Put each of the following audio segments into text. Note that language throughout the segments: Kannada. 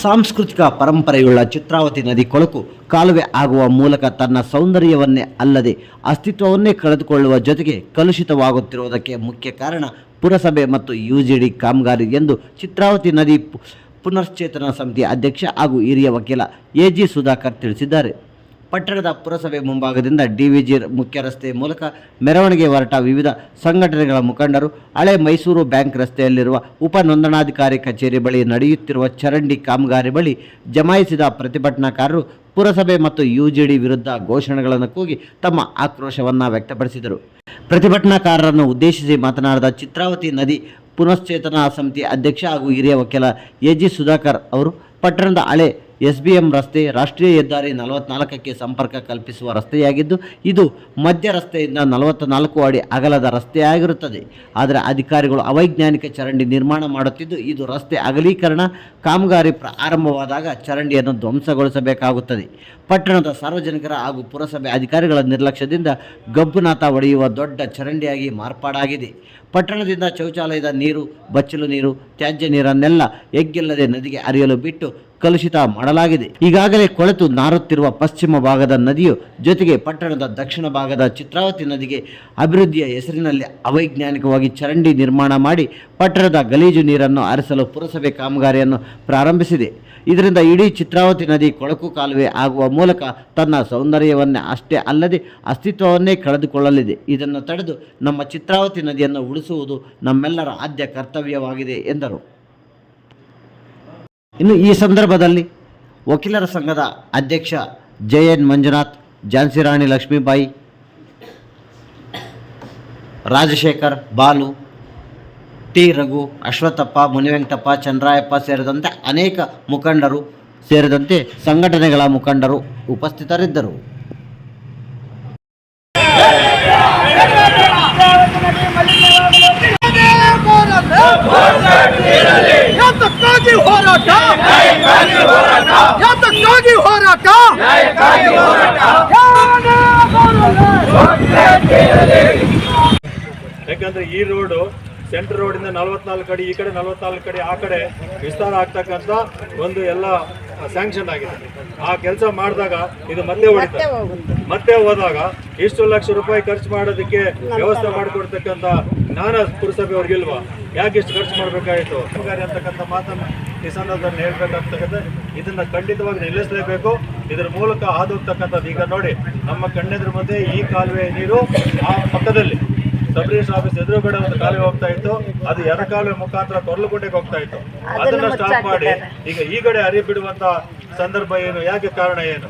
ಸಾಂಸ್ಕೃತಿಕ ಪರಂಪರೆಯುಳ್ಳ ಚಿತ್ರಾವತಿ ನದಿ ಕೊಳಕು ಕಾಲುವೆ ಆಗುವ ಮೂಲಕ ತನ್ನ ಸೌಂದರ್ಯವನ್ನೇ ಅಲ್ಲದೆ ಅಸ್ತಿತ್ವವನ್ನೇ ಕಳೆದುಕೊಳ್ಳುವ ಜೊತೆಗೆ ಕಲುಷಿತವಾಗುತ್ತಿರುವುದಕ್ಕೆ ಮುಖ್ಯ ಕಾರಣ ಪುರಸಭೆ ಮತ್ತು ಯುಜಿಡಿ ಕಾಮಗಾರಿ ಎಂದು ಚಿತ್ರಾವತಿ ನದಿ ಪುನಶ್ಚೇತನ ಸಮಿತಿ ಅಧ್ಯಕ್ಷ ಹಾಗೂ ಹಿರಿಯ ವಕೀಲ ಎಜಿ ಸುಧಾಕರ್ ತಿಳಿಸಿದ್ದಾರೆ. ಪಟ್ಟಣದ ಪುರಸಭೆ ಮುಂಭಾಗದಿಂದ ಡಿವಿಜಿ ಮುಖ್ಯ ರಸ್ತೆ ಮೂಲಕ ಮೆರವಣಿಗೆ ಹೊರಟ ವಿವಿಧ ಸಂಘಟನೆಗಳ ಮುಖಂಡರು ಹಳೆ ಮೈಸೂರು ಬ್ಯಾಂಕ್ ರಸ್ತೆಯಲ್ಲಿರುವ ಉಪ ನೋಂದಣಾಧಿಕಾರಿ ಕಚೇರಿ ಬಳಿ ನಡೆಯುತ್ತಿರುವ ಚರಂಡಿ ಕಾಮಗಾರಿ ಬಳಿ ಜಮಾಯಿಸಿದ ಪ್ರತಿಭಟನಾಕಾರರು ಪುರಸಭೆ ಮತ್ತು ಯುಜಿಡಿ ವಿರುದ್ಧ ಘೋಷಣೆಗಳನ್ನು ಕೂಗಿ ತಮ್ಮ ಆಕ್ರೋಶವನ್ನು ವ್ಯಕ್ತಪಡಿಸಿದರು. ಪ್ರತಿಭಟನಾಕಾರರನ್ನು ಉದ್ದೇಶಿಸಿ ಮಾತನಾಡಿದ ಚಿತ್ರಾವತಿ ನದಿ ಪುನಶ್ಚೇತನ ಸಮಿತಿ ಅಧ್ಯಕ್ಷ ಹಾಗೂ ಹಿರಿಯ ವಕೀಲ ಎಜಿ ಸುಧಾಕರ್ ಅವರು ಪಟ್ಟಣದ ಹಳೆ SBM ರಸ್ತೆ ರಾಷ್ಟ್ರೀಯ ಹೆದ್ದಾರಿ 44ಕ್ಕೆ ಸಂಪರ್ಕ ಕಲ್ಪಿಸುವ ರಸ್ತೆಯಾಗಿದ್ದು ಇದು ಮಧ್ಯ ರಸ್ತೆಯಿಂದ 44 ಅಡಿ ಅಗಲದ ರಸ್ತೆಯಾಗಿರುತ್ತದೆ. ಆದರೆ ಅಧಿಕಾರಿಗಳು ಅವೈಜ್ಞಾನಿಕ ಚರಂಡಿ ನಿರ್ಮಾಣ ಮಾಡುತ್ತಿದ್ದು ಇದು ರಸ್ತೆ ಅಗಲೀಕರಣ ಕಾಮಗಾರಿ ಆರಂಭವಾದಾಗ ಚರಂಡಿಯನ್ನು ಧ್ವಂಸಗೊಳಿಸಬೇಕಾಗುತ್ತದೆ. ಪಟ್ಟಣದ ಸಾರ್ವಜನಿಕರ ಹಾಗೂ ಪುರಸಭೆ ಅಧಿಕಾರಿಗಳ ನಿರ್ಲಕ್ಷ್ಯದಿಂದ ಗಬ್ಬುನಾಥ ಹೊಡೆಯುವ ದೊಡ್ಡ ಚರಂಡಿಯಾಗಿ ಮಾರ್ಪಾಡಾಗಿದೆ. ಪಟ್ಟಣದಿಂದ ಶೌಚಾಲಯದ ನೀರು, ಬಚ್ಚಲು ನೀರು, ತ್ಯಾಜ್ಯ ನೀರನ್ನೆಲ್ಲ ಎಗ್ಗಿಲ್ಲದೆ ನದಿಗೆ ಹರಿಯಲು ಬಿಟ್ಟು ಕಲುಷಿತ ಮಾಡಲಾಗಿದೆ. ಈಗಾಗಲೇ ಕೊಳೆತು ನಾರುತ್ತಿರುವ ಪಶ್ಚಿಮ ಭಾಗದ ನದಿಯು ಜೊತೆಗೆ ಪಟ್ಟಣದ ದಕ್ಷಿಣ ಭಾಗದ ಚಿತ್ರಾವತಿ ನದಿಗೆ ಅಭಿವೃದ್ಧಿಯ ಹೆಸರಿನಲ್ಲಿ ಅವೈಜ್ಞಾನಿಕವಾಗಿ ಚರಂಡಿ ನಿರ್ಮಾಣ ಮಾಡಿ ಪಟ್ಟಣದ ಗಲೀಜು ನೀರನ್ನು ಹರಿಸಲು ಪುರಸಭೆ ಕಾಮಗಾರಿಯನ್ನು ಪ್ರಾರಂಭಿಸಿದೆ. ಇದರಿಂದ ಇಡೀ ಚಿತ್ರಾವತಿ ನದಿ ಕೊಳಕು ಕಾಲುವೆ ಆಗುವ ಮೂಲಕ ತನ್ನ ಸೌಂದರ್ಯವನ್ನೇ ಅಷ್ಟೇ ಅಲ್ಲದೆ ಅಸ್ತಿತ್ವವನ್ನೇ ಕಳೆದುಕೊಳ್ಳಲಿದೆ. ಇದನ್ನು ತಡೆದು ನಮ್ಮ ಚಿತ್ರಾವತಿ ನದಿಯನ್ನು ಉಳಿಸುವುದು ನಮ್ಮೆಲ್ಲರ ಆದ್ಯ ಕರ್ತವ್ಯವಾಗಿದೆ ಎಂದರು. ಇನ್ನು ಈ ಸಂದರ್ಭದಲ್ಲಿ ವಕೀಲರ ಸಂಘದ ಅಧ್ಯಕ್ಷ JN ಮಂಜುನಾಥ್, ಝಾನ್ಸಿ ರಾಣಿ ಲಕ್ಷ್ಮೀಬಾಯಿ, ರಾಜಶೇಖರ್, ಬಾಲು, ಟಿ ರಘು, ಅಶ್ವತ್ಥಪ್ಪ, ಮುನಿವೆಂಕಟಪ್ಪ, ಚಂದ್ರಾಯಪ್ಪ ಸೇರಿದಂತೆ ಅನೇಕ ಮುಖಂಡರು ಸೇರಿದಂತೆ ಸಂಘಟನೆಗಳ ಮುಖಂಡರು ಉಪಸ್ಥಿತರಿದ್ದರು. ಯಾಕಂದ್ರೆ ಈ ರೋಡು ಸೆಂಟ್ರ್ ರೋಡಿಂದ 44 ಅಡಿ ಈ ಕಡೆ 44 ಅಡಿ ಆ ಕಡೆ ವಿಸ್ತಾರ ಆಗ್ತಕ್ಕಂಥ ಒಂದು ಎಲ್ಲ ಸ್ಯಾಂಕ್ಷನ್ ಆಗಿದೆ. ಆ ಕೆಲಸ ಮಾಡಿದಾಗ ಇದು ಮತ್ತೆ ಹೋದಾಗ ಇಷ್ಟು ಲಕ್ಷ ರೂಪಾಯಿ ಖರ್ಚು ಮಾಡೋದಕ್ಕೆ ವ್ಯವಸ್ಥೆ ಮಾಡಿಕೊಡ್ತಕ್ಕಂಥ ಜ್ಞಾನ ಪುರಸಭೆಯವ್ರಿಗಿಲ್ವಾ? ಯಾಕೆ ಇಷ್ಟು ಖರ್ಚು ಮಾಡಬೇಕಾಯಿತು ಅಂತಕ್ಕಂಥ ಮಾತನ್ನು ಈ ಸಂದರ್ಭದಲ್ಲಿ ಹೇಳ್ಬೇಕಾಗ್ತಕ್ಕಂಥ ಇದನ್ನ ಖಂಡಿತವಾಗಿ ನಿಲ್ಲಿಸಲೇಬೇಕು. ಇದರ ಮೂಲಕ ಹಾದೋಗ್ತಕ್ಕಂಥದ್ದು ಈಗ ನೋಡಿ ನಮ್ಮ ಕಣ್ಣೆದ್ರ ಮುಂದೆ ಈ ಕಾಲುವೆ ನೀರು ಆ ಪಕ್ಕದಲ್ಲಿ ಸಬ್ ರಿಜಿಸ್ಟರ್ ಆಫೀಸ್ ಎದುರುಗಡೆ ಒಂದು ಕಾಲುವೆ ಹೋಗ್ತಾ ಇತ್ತು, ಅದು ಎಡಕಾಲುವೆ ಮುಖಾಂತರ ಕೊರ್ಲುಗುಂಟೆಗೆ ಹೋಗ್ತಾ ಇತ್ತು. ಅದನ್ನ ಸ್ಟಾಪ್ ಮಾಡಿ ಈಗ ಈ ಕಡೆ ಹರಿ ಬಿಡುವಂತ ಸಂದರ್ಭ ಏನು, ಯಾಕೆ ಕಾರಣ ಏನು?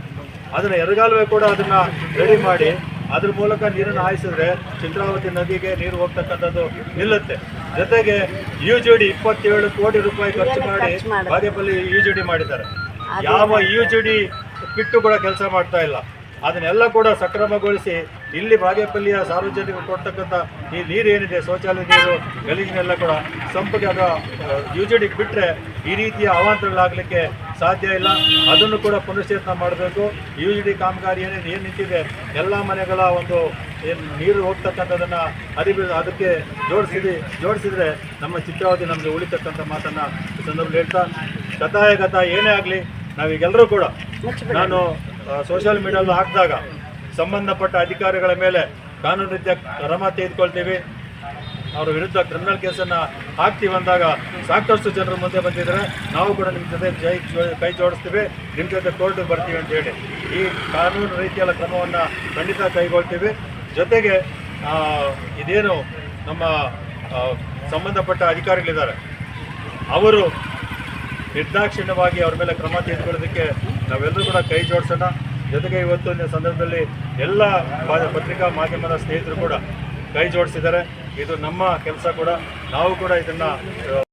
ಅದನ್ನ ಎಡಗಾಲುವೆ ಕೂಡ ಅದನ್ನ ರೆಡಿ ಮಾಡಿ ಅದ್ರ ಮೂಲಕ ನೀರನ್ನು ಹಾಯಿಸಿದ್ರೆ ಚಿತ್ರಾವತಿ ನದಿಗೆ ನೀರು ಹೋಗ್ತಕ್ಕಂಥದ್ದು ನಿಲ್ಲುತ್ತೆ. ಜೊತೆಗೆ UGD 27 ಕೋಟಿ ರೂಪಾಯಿ ಖರ್ಚು ಮಾಡಿ ಬಾಗೇಪಲ್ಲಿ UGD ಮಾಡಿದ್ದಾರೆ. ಯಾವ UGD ಕಿಟ್ಟು ಕೂಡ ಕೆಲಸ ಮಾಡ್ತಾ ಇಲ್ಲ. ಅದನ್ನೆಲ್ಲ ಕೂಡ ಸಕ್ರಮಗೊಳಿಸಿ ಇಲ್ಲಿ ಬಾಗೇಪಲ್ಲಿಯ ಸಾರ್ವಜನಿಕರು ಕೊಡ್ತಕ್ಕಂಥ ಈ ನೀರು ಏನಿದೆ, ಶೌಚಾಲಯ ನೀರು, ಗಲೀಜಿನೆಲ್ಲ ಕೂಡ ಸಂಪಗೆ ಅದು UGDಗೆ ಬಿಟ್ಟರೆ ಈ ರೀತಿಯ ಅವಾಂತರಗಳಾಗಲಿಕ್ಕೆ ಸಾಧ್ಯ ಇಲ್ಲ. ಅದನ್ನು ಕೂಡ ಪುನಶ್ಚೇತನ ಮಾಡಬೇಕು. UGD ಕಾಮಗಾರಿ ಏನು ನಿಂತಿದೆ ಎಲ್ಲ ಮನೆಗಳ ಒಂದು ಏನು ನೀರು ಹೋಗ್ತಕ್ಕಂಥದ್ದನ್ನು ಅದಕ್ಕೆ ಜೋಡಿಸಿದ್ರೆ ನಮ್ಮ ಚಿತ್ರಾವತಿ ನಮಗೆ ಉಳಿತಕ್ಕಂಥ ಮಾತನ್ನು ಈ ಸಂದರ್ಭದಲ್ಲಿ ಹೇಳ್ತಾ, ಗತ ಏನೇ ಆಗಲಿ ನಾವೀಗೆಲ್ಲರೂ ಕೂಡ ನಾನು ಸೋಷಿಯಲ್ ಮೀಡಿಯಾದಲ್ಲಿ ಹಾಕಿದಾಗ ಸಂಬಂಧಪಟ್ಟ ಅಧಿಕಾರಿಗಳ ಮೇಲೆ ಕಾನೂನು ರೀತಿಯ ಕ್ರಮ ತೆಗೆದುಕೊಳ್ತೀವಿ, ಅವರ ವಿರುದ್ಧ ಕ್ರಿಮಿನಲ್ ಕೇಸನ್ನು ಹಾಕ್ತೀವಿ ಅಂದಾಗ ಸಾಕಷ್ಟು ಜನರು ಮುಂದೆ ಬಂದಿದ್ದಾರೆ. ನಾವು ಕೂಡ ನಿಮ್ಮ ಜೊತೆ ಕೈ ಜೋಡಿಸ್ತೀವಿ, ನಿಮ್ಮ ಜೊತೆ ಕೋರ್ಟಿಗೆ ಬರ್ತೀವಿ ಅಂತ ಹೇಳಿ ಈ ಕಾನೂನು ರೀತಿಯ ಕ್ರಮವನ್ನು ಖಂಡಿತ ಕೈಗೊಳ್ತೀವಿ. ಜೊತೆಗೆ ಇದೇನು ನಮ್ಮ ಸಂಬಂಧಪಟ್ಟ ಅಧಿಕಾರಿಗಳಿದ್ದಾರೆ ಅವರು ನಿರ್ದಾಕ್ಷಿಣ್ಯವಾಗಿ ಅವ್ರ ಮೇಲೆ ಕ್ರಮ ತೆಗೆದುಕೊಳ್ಳೋದಕ್ಕೆ ನಾವೆಲ್ಲರೂ ಕೂಡ ಕೈ ಜೋಡಿಸೋಣ. ಜೊತೆಗೆ ಇವತ್ತು ಸಂದರ್ಭದಲ್ಲಿ ಎಲ್ಲ ಪತ್ರಿಕಾ ಮಾಧ್ಯಮದ ಸ್ನೇಹಿತರು ಕೂಡ ಕೈ ಜೋಡಿಸಿದ್ದಾರೆ. ಇದು ನಮ್ಮ ಕೆಲಸ ಕೂಡ, ನಾವು ಕೂಡ ಇದನ್ನು